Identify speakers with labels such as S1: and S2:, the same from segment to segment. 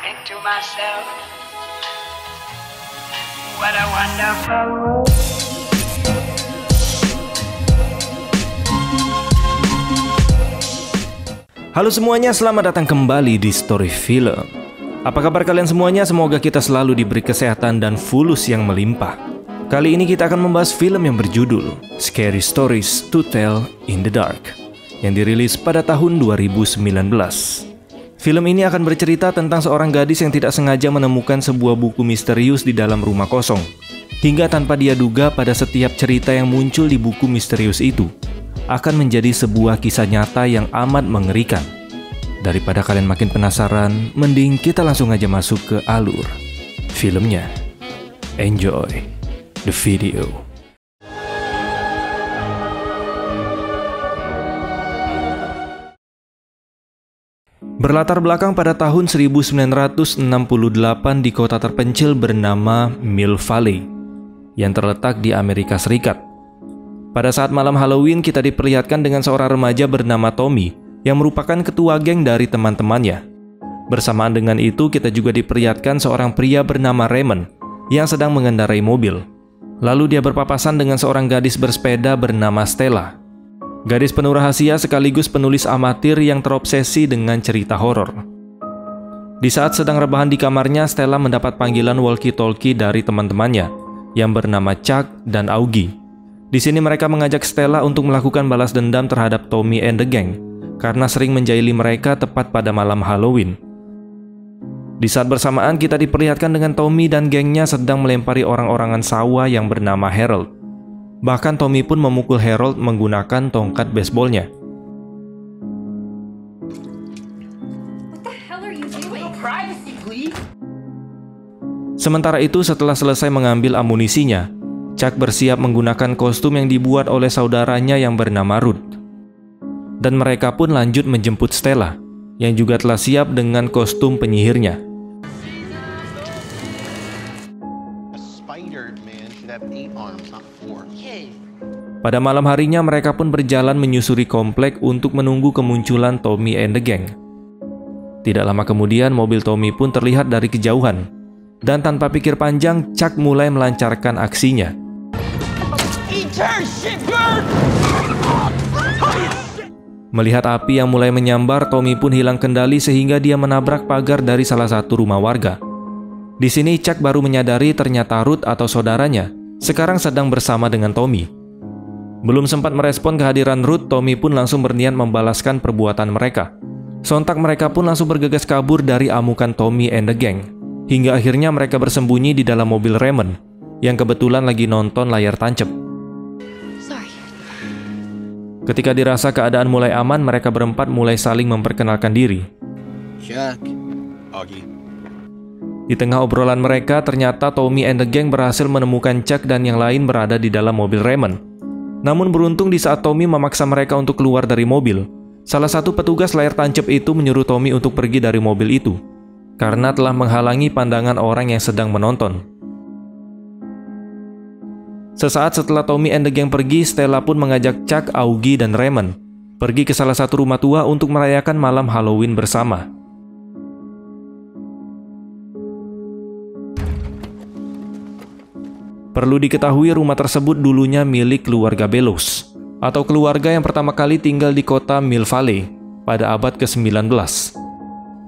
S1: think to myself, what a wonderful world.
S2: Halo semuanya, selamat datang kembali di Story Film. Apa kabar kalian semuanya? Semoga kita selalu diberi kesehatan dan fulus yang melimpah. Kali ini kita akan membahas film yang berjudul Scary Stories to Tell in the Dark, yang dirilis pada tahun 2019. Film ini akan bercerita tentang seorang gadis yang tidak sengaja menemukan sebuah buku misterius di dalam rumah kosong. Hingga tanpa dia duga, pada setiap cerita yang muncul di buku misterius itu akan menjadi sebuah kisah nyata yang amat mengerikan. Daripada kalian makin penasaran, mending kita langsung aja masuk ke alur filmnya. Enjoy the video. Berlatar belakang pada tahun 1968 di kota terpencil bernama Mill Valley yang terletak di Amerika Serikat. Pada saat malam Halloween, kita diperlihatkan dengan seorang remaja bernama Tommy yang merupakan ketua geng dari teman-temannya. Bersamaan dengan itu, kita juga diperlihatkan seorang pria bernama Raymond yang sedang mengendarai mobil. Lalu dia berpapasan dengan seorang gadis bersepeda bernama Stella. Gadis penuh rahasia sekaligus penulis amatir yang terobsesi dengan cerita horor. Di saat sedang rebahan di kamarnya, Stella mendapat panggilan walkie-talkie dari teman-temannya yang bernama Chuck dan Augie. Di sini mereka mengajak Stella untuk melakukan balas dendam terhadap Tommy and the gang karena sering menjahili mereka tepat pada malam Halloween. Di saat bersamaan kita diperlihatkan dengan Tommy dan gengnya sedang melempari orang-orangan sawah yang bernama Harold. Bahkan Tommy pun memukul Harold menggunakan tongkat baseballnya. Sementara itu, setelah selesai mengambil amunisinya, Chuck bersiap menggunakan kostum yang dibuat oleh saudaranya yang bernama Ruth. Dan mereka pun lanjut menjemput Stella, yang juga telah siap dengan kostum penyihirnya. Pada malam harinya, mereka pun berjalan menyusuri komplek untuk menunggu kemunculan Tommy and the gang. Tidak lama kemudian, mobil Tommy pun terlihat dari kejauhan. Dan tanpa pikir panjang, Chuck mulai melancarkan aksinya. Melihat api yang mulai menyambar, Tommy pun hilang kendali sehingga dia menabrak pagar dari salah satu rumah warga. Di sini Chuck baru menyadari ternyata Ruth atau saudaranya sekarang sedang bersama dengan Tommy. Belum sempat merespon kehadiran Ruth, Tommy pun langsung berniat membalaskan perbuatan mereka. Sontak mereka pun langsung bergegas kabur dari amukan Tommy and the gang. Hingga akhirnya mereka bersembunyi di dalam mobil Raymond yang kebetulan lagi nonton layar tancap. Ketika dirasa keadaan mulai aman, mereka berempat mulai saling memperkenalkan diri.
S3: Chuck, Augie.
S2: Di tengah obrolan mereka, ternyata Tommy and the gang berhasil menemukan Chuck dan yang lain berada di dalam mobil Raymond. Namun beruntung di saat Tommy memaksa mereka untuk keluar dari mobil, salah satu petugas layar tancap itu menyuruh Tommy untuk pergi dari mobil itu karena telah menghalangi pandangan orang yang sedang menonton. Sesaat setelah Tommy and the gang pergi, Stella pun mengajak Chuck, Augie, dan Raymond pergi ke salah satu rumah tua untuk merayakan malam Halloween bersama. Perlu diketahui rumah tersebut dulunya milik keluarga Bellows, atau keluarga yang pertama kali tinggal di kota Mill Valley pada abad ke-19.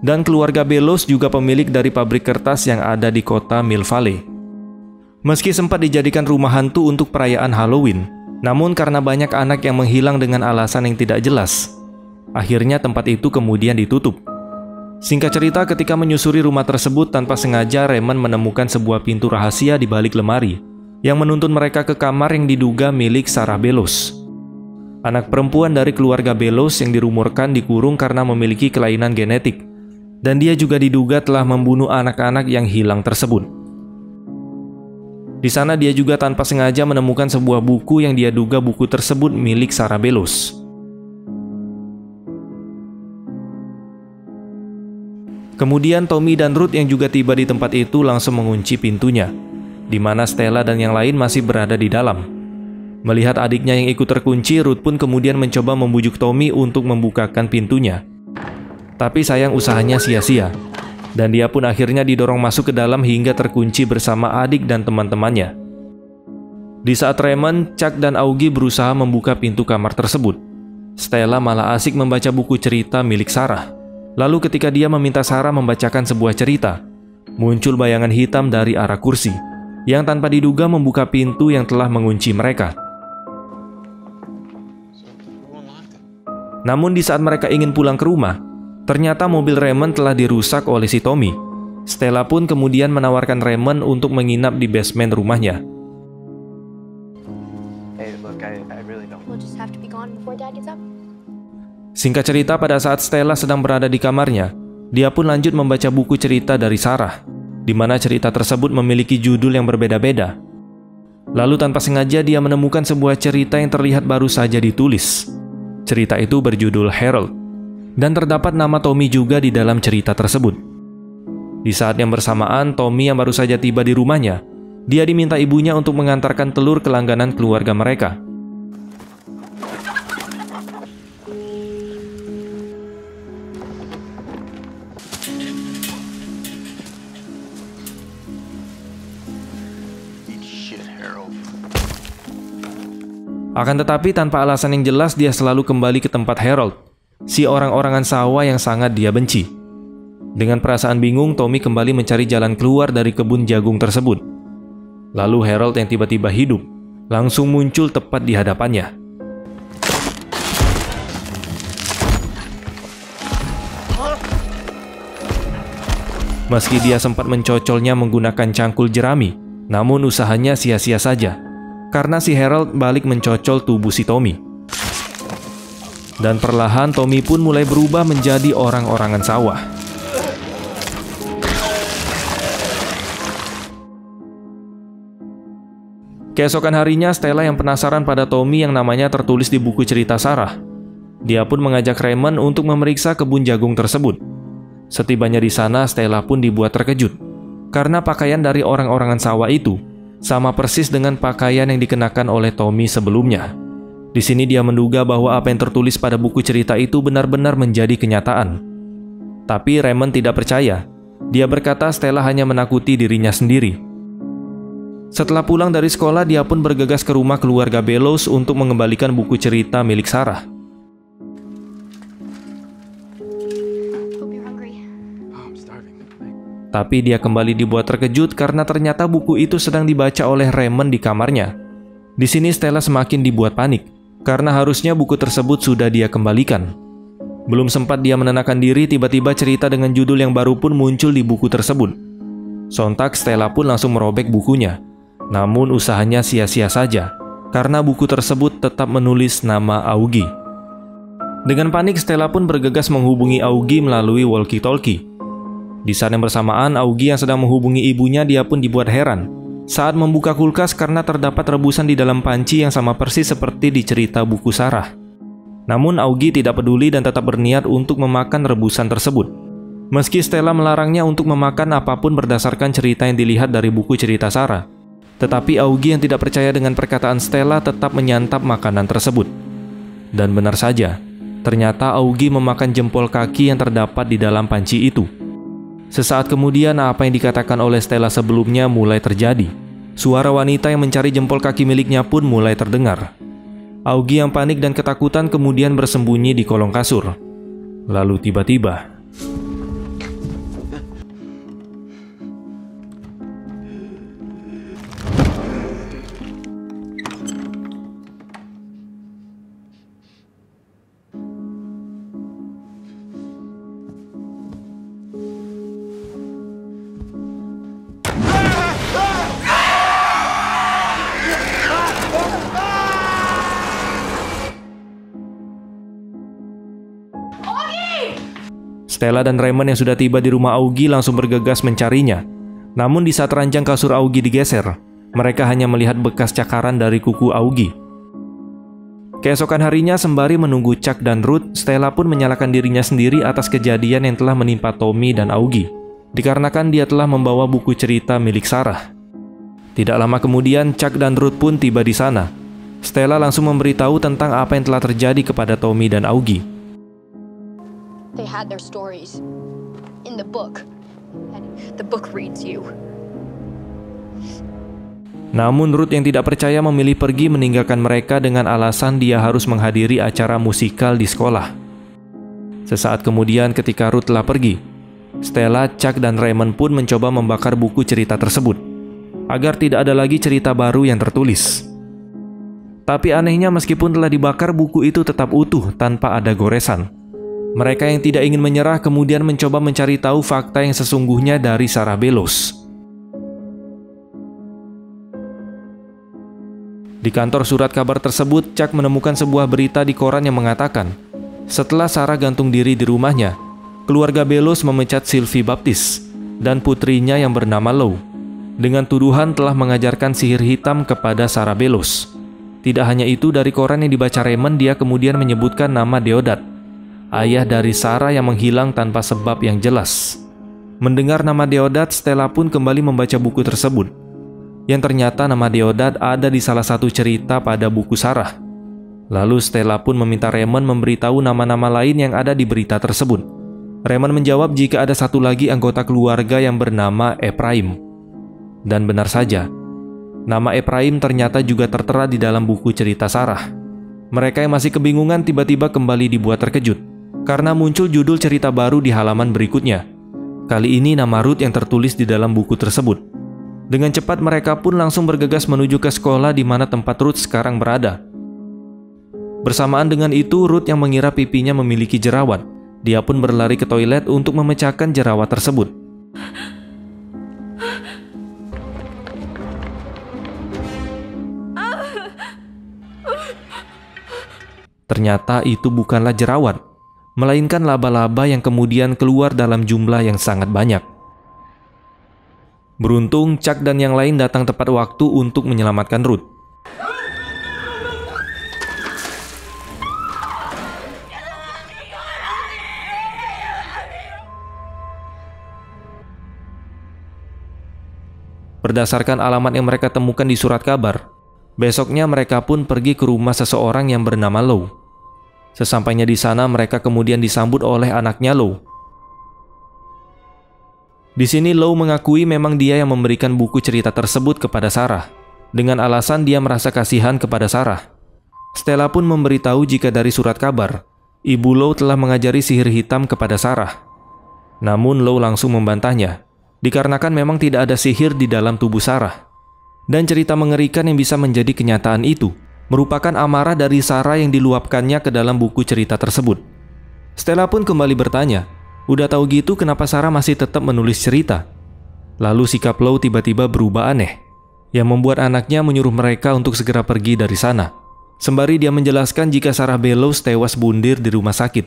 S2: Dan keluarga Bellows juga pemilik dari pabrik kertas yang ada di kota Mill Valley. Meski sempat dijadikan rumah hantu untuk perayaan Halloween, namun karena banyak anak yang menghilang dengan alasan yang tidak jelas, akhirnya tempat itu kemudian ditutup. Singkat cerita, ketika menyusuri rumah tersebut tanpa sengaja, Raymond menemukan sebuah pintu rahasia di balik lemari yang menuntun mereka ke kamar yang diduga milik Sarah Bellows, anak perempuan dari keluarga Bellows yang dirumorkan dikurung karena memiliki kelainan genetik, dan dia juga diduga telah membunuh anak-anak yang hilang tersebut. Di sana dia juga tanpa sengaja menemukan sebuah buku yang dia duga buku tersebut milik Sarah Bellows. Kemudian Tommy dan Ruth yang juga tiba di tempat itu langsung mengunci pintunya, di mana Stella dan yang lain masih berada di dalam. Melihat adiknya yang ikut terkunci, Ruth pun kemudian mencoba membujuk Tommy untuk membukakan pintunya. Tapi sayang usahanya sia-sia. Dan dia pun akhirnya didorong masuk ke dalam hingga terkunci bersama adik dan teman-temannya. Di saat Raymond, Chuck dan Augie berusaha membuka pintu kamar tersebut, Stella malah asik membaca buku cerita milik Sarah. Lalu ketika dia meminta Sarah membacakan sebuah cerita, muncul bayangan hitam dari arah kursi, yang tanpa diduga membuka pintu yang telah mengunci mereka. Namun di saat mereka ingin pulang ke rumah, ternyata mobil Raymond telah dirusak oleh si Tommy. Stella pun kemudian menawarkan Raymond untuk menginap di basement rumahnya. Singkat cerita, pada saat Stella sedang berada di kamarnya, dia pun lanjut membaca buku cerita dari Sarah, di mana cerita tersebut memiliki judul yang berbeda-beda. Lalu tanpa sengaja dia menemukan sebuah cerita yang terlihat baru saja ditulis. Cerita itu berjudul Harold, dan terdapat nama Tommy juga di dalam cerita tersebut. Di saat yang bersamaan, Tommy yang baru saja tiba di rumahnya, dia diminta ibunya untuk mengantarkan telur ke langganan keluarga mereka. Akan tetapi tanpa alasan yang jelas dia selalu kembali ke tempat Harold, si orang-orangan sawah yang sangat dia benci. Dengan perasaan bingung, Tommy kembali mencari jalan keluar dari kebun jagung tersebut. Lalu Harold yang tiba-tiba hidup, langsung muncul tepat di hadapannya. Meski dia sempat mencocolnya menggunakan cangkul jerami, namun usahanya sia-sia saja, karena si Harold balik mencocol tubuh si Tommy. Dan perlahan Tommy pun mulai berubah menjadi orang-orangan sawah. Keesokan harinya, Stella yang penasaran pada Tommy yang namanya tertulis di buku cerita Sarah. Dia pun mengajak Raymond untuk memeriksa kebun jagung tersebut. Setibanya di sana, Stella pun dibuat terkejut, karena pakaian dari orang-orangan sawah itu sama persis dengan pakaian yang dikenakan oleh Tommy sebelumnya. Di sini dia menduga bahwa apa yang tertulis pada buku cerita itu benar-benar menjadi kenyataan. Tapi Raymond tidak percaya. Dia berkata Stella hanya menakuti dirinya sendiri. Setelah pulang dari sekolah, dia pun bergegas ke rumah keluarga Bellows untuk mengembalikan buku cerita milik Sarah. Tapi dia kembali dibuat terkejut karena ternyata buku itu sedang dibaca oleh Raymond di kamarnya. Di sini Stella semakin dibuat panik, karena harusnya buku tersebut sudah dia kembalikan. Belum sempat dia menenangkan diri, tiba-tiba cerita dengan judul yang baru pun muncul di buku tersebut. Sontak Stella pun langsung merobek bukunya. Namun usahanya sia-sia saja, karena buku tersebut tetap menulis nama Augie. Dengan panik, Stella pun bergegas menghubungi Augie melalui walkie-talkie. Di saat yang bersamaan, Augie yang sedang menghubungi ibunya, dia pun dibuat heran saat membuka kulkas karena terdapat rebusan di dalam panci yang sama persis seperti di cerita buku Sarah. Namun Augie tidak peduli dan tetap berniat untuk memakan rebusan tersebut. Meski Stella melarangnya untuk memakan apapun berdasarkan cerita yang dilihat dari buku cerita Sarah, tetapi Augie yang tidak percaya dengan perkataan Stella tetap menyantap makanan tersebut. Dan benar saja, ternyata Augie memakan jempol kaki yang terdapat di dalam panci itu. Sesaat kemudian, apa yang dikatakan oleh Stella sebelumnya mulai terjadi. Suara wanita yang mencari jempol kaki miliknya pun mulai terdengar. Augie yang panik dan ketakutan kemudian bersembunyi di kolong kasur. Lalu tiba-tiba, Stella dan Raymond yang sudah tiba di rumah Augie langsung bergegas mencarinya. Namun di saat ranjang kasur Augie digeser, mereka hanya melihat bekas cakaran dari kuku Augie. Keesokan harinya, sembari menunggu Chuck dan Ruth, Stella pun menyalahkan dirinya sendiri atas kejadian yang telah menimpa Tommy dan Augie, dikarenakan dia telah membawa buku cerita milik Sarah. Tidak lama kemudian, Chuck dan Ruth pun tiba di sana. Stella langsung memberitahu tentang apa yang telah terjadi kepada Tommy dan Augie.
S4: They had their stories in the book. The book reads you.
S2: Namun Ruth yang tidak percaya memilih pergi meninggalkan mereka dengan alasan dia harus menghadiri acara musikal di sekolah. Sesaat kemudian ketika Ruth telah pergi, Stella, Chuck, dan Raymond pun mencoba membakar buku cerita tersebut agar tidak ada lagi cerita baru yang tertulis. Tapi anehnya meskipun telah dibakar, buku itu tetap utuh tanpa ada goresan. Mereka yang tidak ingin menyerah kemudian mencoba mencari tahu fakta yang sesungguhnya dari Sarah Bellows. Di kantor surat kabar tersebut, Chuck menemukan sebuah berita di koran yang mengatakan, setelah Sarah gantung diri di rumahnya, keluarga Bellows memecat Sylvie Baptiste dan putrinya yang bernama Lou dengan tuduhan telah mengajarkan sihir hitam kepada Sarah Bellows. Tidak hanya itu, dari koran yang dibaca Raymond, dia kemudian menyebutkan nama Deodat, ayah dari Sarah yang menghilang tanpa sebab yang jelas. Mendengar nama Deodat, Stella pun kembali membaca buku tersebut. Yang ternyata nama Deodat ada di salah satu cerita pada buku Sarah. Lalu Stella pun meminta Raymond memberitahu nama-nama lain yang ada di berita tersebut. Raymond menjawab jika ada satu lagi anggota keluarga yang bernama Ephraim. Dan benar saja, nama Ephraim ternyata juga tertera di dalam buku cerita Sarah. Mereka yang masih kebingungan tiba-tiba kembali dibuat terkejut karena muncul judul cerita baru di halaman berikutnya. Kali ini nama Ruth yang tertulis di dalam buku tersebut. Dengan cepat mereka pun langsung bergegas menuju ke sekolah di mana tempat Ruth sekarang berada. Bersamaan dengan itu, Ruth yang mengira pipinya memiliki jerawat, dia pun berlari ke toilet untuk memecahkan jerawat tersebut. Ternyata itu bukanlah jerawat, melainkan laba-laba yang kemudian keluar dalam jumlah yang sangat banyak. Beruntung, Chuck dan yang lain datang tepat waktu untuk menyelamatkan Ruth. Berdasarkan alamat yang mereka temukan di surat kabar, besoknya mereka pun pergi ke rumah seseorang yang bernama Lou. Sesampainya di sana, mereka kemudian disambut oleh anaknya Lou. Di sini Lou mengakui memang dia yang memberikan buku cerita tersebut kepada Sarah, dengan alasan dia merasa kasihan kepada Sarah. Stella pun memberitahu jika dari surat kabar, ibu Lou telah mengajari sihir hitam kepada Sarah. Namun Lou langsung membantahnya, dikarenakan memang tidak ada sihir di dalam tubuh Sarah. Dan cerita mengerikan yang bisa menjadi kenyataan itu merupakan amarah dari Sarah yang diluapkannya ke dalam buku cerita tersebut. Stella pun kembali bertanya, udah tahu gitu kenapa Sarah masih tetap menulis cerita? Lalu sikap Lou tiba-tiba berubah aneh, yang membuat anaknya menyuruh mereka untuk segera pergi dari sana. Sembari dia menjelaskan jika Sarah Bellows tewas bundir di rumah sakit,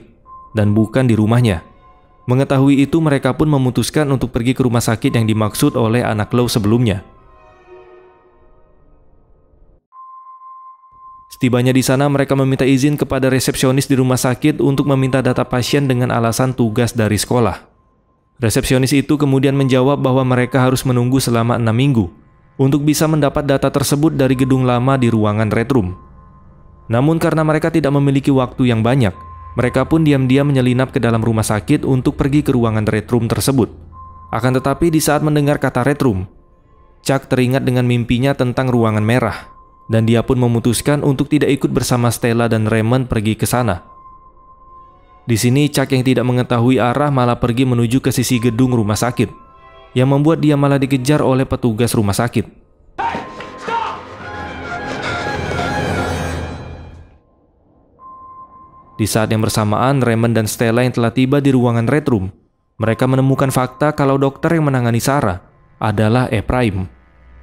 S2: dan bukan di rumahnya. Mengetahui itu, mereka pun memutuskan untuk pergi ke rumah sakit yang dimaksud oleh anak Lou sebelumnya. Setibanya di sana, mereka meminta izin kepada resepsionis di rumah sakit untuk meminta data pasien dengan alasan tugas dari sekolah. Resepsionis itu kemudian menjawab bahwa mereka harus menunggu selama 6 minggu untuk bisa mendapat data tersebut dari gedung lama di ruangan Red Room. Namun karena mereka tidak memiliki waktu yang banyak, mereka pun diam-diam menyelinap ke dalam rumah sakit untuk pergi ke ruangan Red Room tersebut. Akan tetapi di saat mendengar kata Red Room, Chuck teringat dengan mimpinya tentang ruangan merah. Dan dia pun memutuskan untuk tidak ikut bersama Stella dan Raymond pergi ke sana. Di sini Chuck yang tidak mengetahui arah malah pergi menuju ke sisi gedung rumah sakit, yang membuat dia malah dikejar oleh petugas rumah sakit. Di saat yang bersamaan, Raymond dan Stella yang telah tiba di ruangan Red Room, mereka menemukan fakta kalau dokter yang menangani Sarah adalah Ephraim,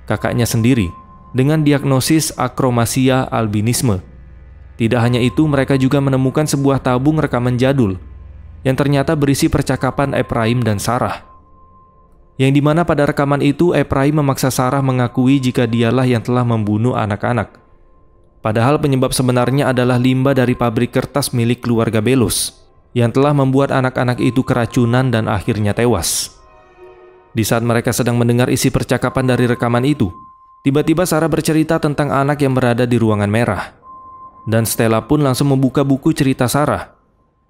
S2: kakaknya sendiri, dengan diagnosis akromasia albinisme. Tidak hanya itu, mereka juga menemukan sebuah tabung rekaman jadul yang ternyata berisi percakapan Ephraim dan Sarah. Yang dimana pada rekaman itu, Ephraim memaksa Sarah mengakui jika dialah yang telah membunuh anak-anak. Padahal penyebab sebenarnya adalah limbah dari pabrik kertas milik keluarga Bellows yang telah membuat anak-anak itu keracunan dan akhirnya tewas. Di saat mereka sedang mendengar isi percakapan dari rekaman itu, tiba-tiba Sarah bercerita tentang anak yang berada di ruangan merah. Dan Stella pun langsung membuka buku cerita Sarah,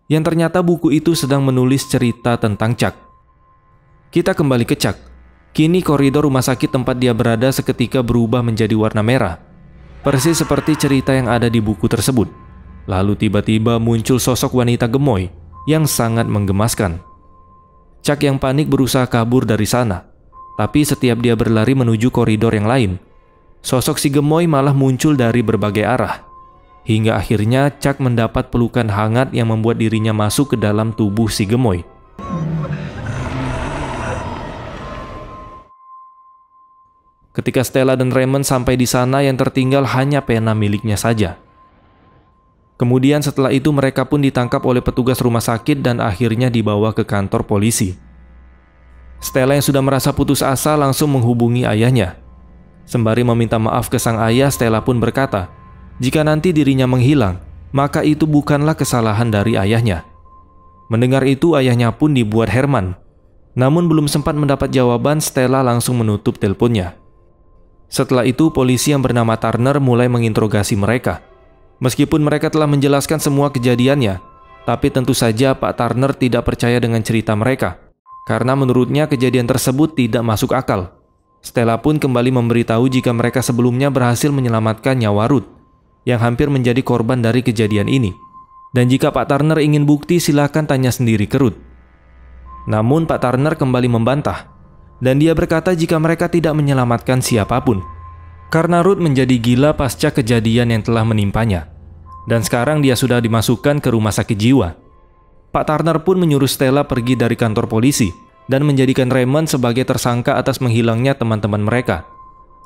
S2: yang ternyata buku itu sedang menulis cerita tentang Chuck. Kita kembali ke Chuck. Kini koridor rumah sakit tempat dia berada seketika berubah menjadi warna merah. Persis seperti cerita yang ada di buku tersebut. Lalu tiba-tiba muncul sosok wanita gemoy yang sangat menggemaskan. Chuck yang panik berusaha kabur dari sana. Tapi setiap dia berlari menuju koridor yang lain, sosok si gemoy malah muncul dari berbagai arah. Hingga akhirnya Chuck mendapat pelukan hangat yang membuat dirinya masuk ke dalam tubuh si gemoy. Ketika Stella dan Raymond sampai di sana, yang tertinggal hanya pena miliknya saja. Kemudian setelah itu mereka pun ditangkap oleh petugas rumah sakit dan akhirnya dibawa ke kantor polisi. Stella yang sudah merasa putus asa langsung menghubungi ayahnya. Sembari meminta maaf ke sang ayah, Stella pun berkata, jika nanti dirinya menghilang, maka itu bukanlah kesalahan dari ayahnya. Mendengar itu, ayahnya pun dibuat Herman. Namun belum sempat mendapat jawaban, Stella langsung menutup teleponnya. Setelah itu, polisi yang bernama Turner mulai menginterogasi mereka. Meskipun mereka telah menjelaskan semua kejadiannya, tapi tentu saja Pak Turner tidak percaya dengan cerita mereka, karena menurutnya kejadian tersebut tidak masuk akal. Stella pun kembali memberitahu jika mereka sebelumnya berhasil menyelamatkan nyawa Ruth, yang hampir menjadi korban dari kejadian ini. Dan jika Pak Turner ingin bukti, silakan tanya sendiri ke Ruth. Namun Pak Turner kembali membantah, dan dia berkata jika mereka tidak menyelamatkan siapapun, karena Ruth menjadi gila pasca kejadian yang telah menimpanya, dan sekarang dia sudah dimasukkan ke rumah sakit jiwa. Pak Turner pun menyuruh Stella pergi dari kantor polisi dan menjadikan Raymond sebagai tersangka atas menghilangnya teman-teman mereka.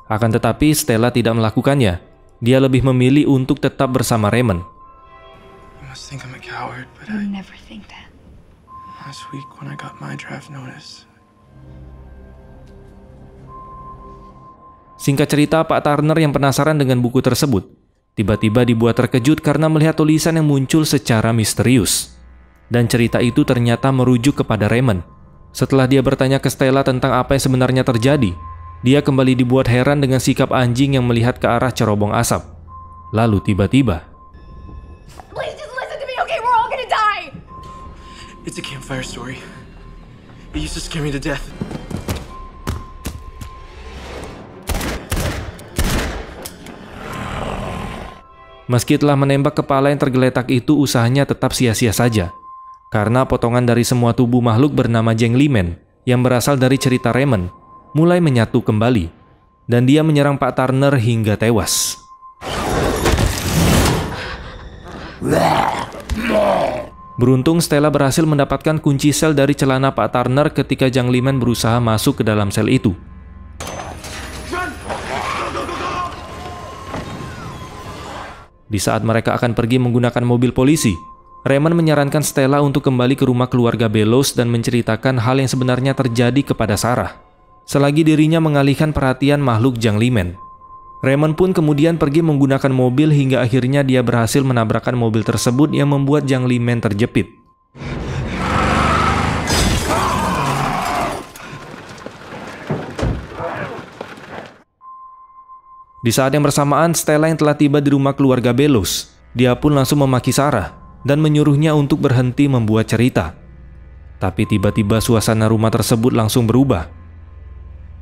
S2: Akan tetapi Stella tidak melakukannya. Dia lebih memilih untuk tetap bersama Raymond.
S5: You must think I'm a coward, but
S4: I never think that.
S5: last week when I got my draft notice,
S2: Singkat cerita, Pak Turner yang penasaran dengan buku tersebut tiba-tiba dibuat terkejut karena melihat tulisan yang muncul secara misterius. Dan cerita itu ternyata merujuk kepada Raymond. Setelah dia bertanya ke Stella tentang apa yang sebenarnya terjadi, dia kembali dibuat heran dengan sikap anjing yang melihat ke arah cerobong asap. Lalu tiba-tiba,
S4: Please just listen to me, okay? We're all gonna die!
S5: it's a campfire story. It used to scare me to death.
S2: meski telah menembak kepala yang tergeletak itu, usahanya tetap sia-sia saja. Karena potongan dari semua tubuh makhluk bernama Jeng Limen yang berasal dari cerita Raymond mulai menyatu kembali, dan dia menyerang Pak Turner hingga tewas. Beruntung Stella berhasil mendapatkan kunci sel dari celana Pak Turner ketika Jeng Limen berusaha masuk ke dalam sel itu. Di saat mereka akan pergi menggunakan mobil polisi, Raymond menyarankan Stella untuk kembali ke rumah keluarga Bellows dan menceritakan hal yang sebenarnya terjadi kepada Sarah, selagi dirinya mengalihkan perhatian makhluk Jeng Limen. Raymond pun kemudian pergi menggunakan mobil hingga akhirnya dia berhasil menabrakkan mobil tersebut yang membuat Jeng Limen terjepit. Di saat yang bersamaan, Stella yang telah tiba di rumah keluarga Bellows, dia pun langsung memaki Sarah dan menyuruhnya untuk berhenti membuat cerita. Tapi tiba-tiba suasana rumah tersebut langsung berubah.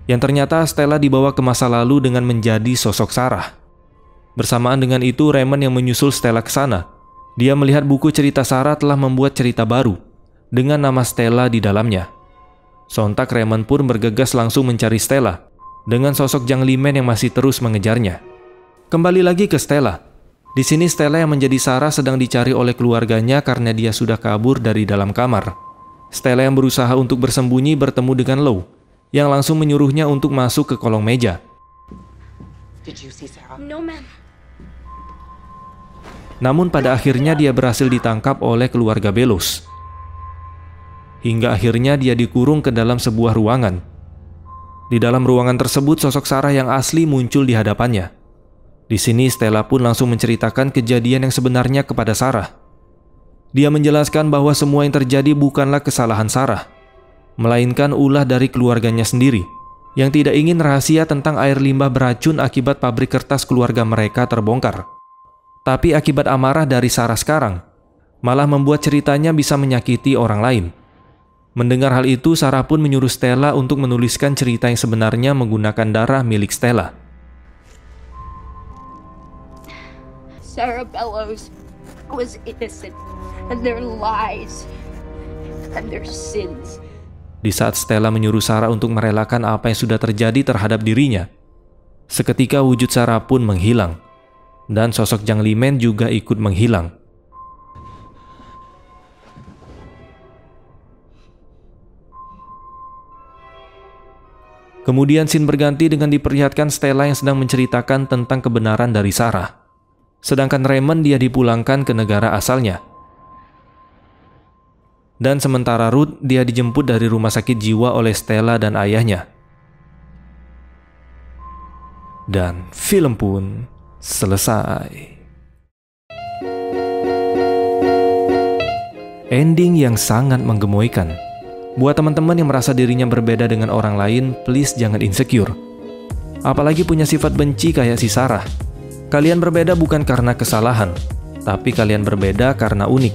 S2: Yang ternyata Stella dibawa ke masa lalu dengan menjadi sosok Sarah. Bersamaan dengan itu, Raymond yang menyusul Stella ke sana. Dia melihat buku cerita Sarah telah membuat cerita baru dengan nama Stella di dalamnya. Sontak Raymond pun bergegas langsung mencari Stella dengan sosok Jeng Limen yang masih terus mengejarnya. Kembali lagi ke Stella. Di sini Stella yang menjadi Sarah sedang dicari oleh keluarganya karena dia sudah kabur dari dalam kamar. Stella yang berusaha untuk bersembunyi bertemu dengan Low, yang langsung menyuruhnya untuk masuk ke kolong meja.
S6: Did you see Sarah?
S4: No, ma'am.
S2: Namun pada akhirnya dia berhasil ditangkap oleh keluarga Bellows. Hingga akhirnya dia dikurung ke dalam sebuah ruangan. Di dalam ruangan tersebut, sosok Sarah yang asli muncul di hadapannya. Di sini Stella pun langsung menceritakan kejadian yang sebenarnya kepada Sarah. Dia menjelaskan bahwa semua yang terjadi bukanlah kesalahan Sarah, melainkan ulah dari keluarganya sendiri, yang tidak ingin rahasia tentang air limbah beracun akibat pabrik kertas keluarga mereka terbongkar. Tapi akibat amarah dari Sarah sekarang, malah membuat ceritanya bisa menyakiti orang lain. Mendengar hal itu, Sarah pun menyuruh Stella untuk menuliskan cerita yang sebenarnya menggunakan darah milik Stella.
S4: Sarah Bellows was innocent, and their lies and their sins.
S2: Di saat Stella menyuruh Sarah untuk merelakan apa yang sudah terjadi terhadap dirinya, seketika wujud Sarah pun menghilang, dan sosok Zhang Limen juga ikut menghilang. Kemudian scene berganti dengan diperlihatkan Stella yang sedang menceritakan tentang kebenaran dari Sarah. Sedangkan Raymond dia dipulangkan ke negara asalnya. Dan sementara Ruth dia dijemput dari rumah sakit jiwa oleh Stella dan ayahnya. Dan film pun selesai. Ending yang sangat menggemoykan. Buat teman-teman yang merasa dirinya berbeda dengan orang lain, please jangan insecure. Apalagi punya sifat benci kayak si Sarah. Kalian berbeda bukan karena kesalahan, tapi kalian berbeda karena unik.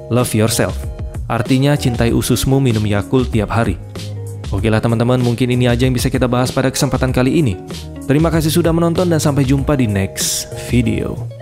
S2: Love yourself. Artinya cintai ususmu minum Yakult tiap hari. Oke lah teman-teman, mungkin ini aja yang bisa kita bahas pada kesempatan kali ini. Terima kasih sudah menonton dan sampai jumpa di next video.